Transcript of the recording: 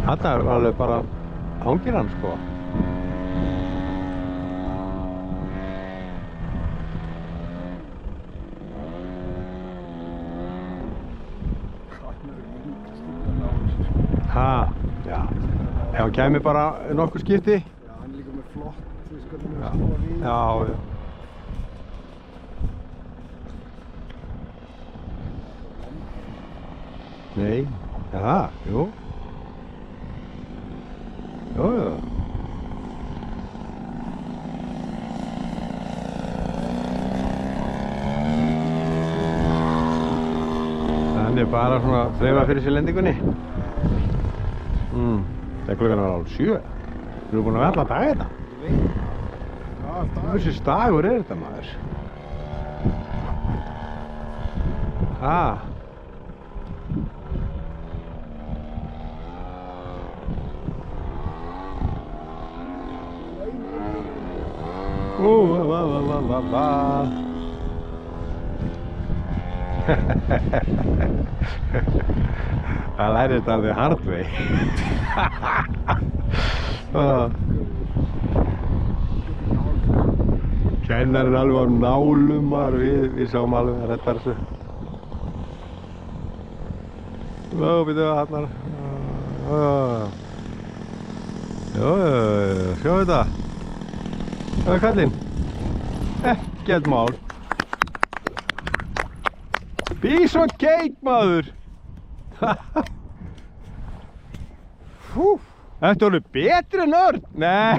Þarna alveg bara hangir hann sko. Ha, já. Ef hann kæmi bara nokkur skipti. Já, hann líka með flott, þú veist hvernig Já, við snúa við. já. Nei, já, jú. Jú. Hann bara svona að þreifa fyrir sér lendingunni. Það klukkan var alveg 7. Við erum búin að vera allan dag þetta. Þessi dagur þetta maður. Ha. Það lærir þetta alveg hard way. Kennarinn alveg á nálum við sáum alveg að redda þessu. Býtu þarna. Sjá þetta. Það er kallinn. Ekkert mál. Piece of cake maður. Þetta er alveg betri en Örn. Nei.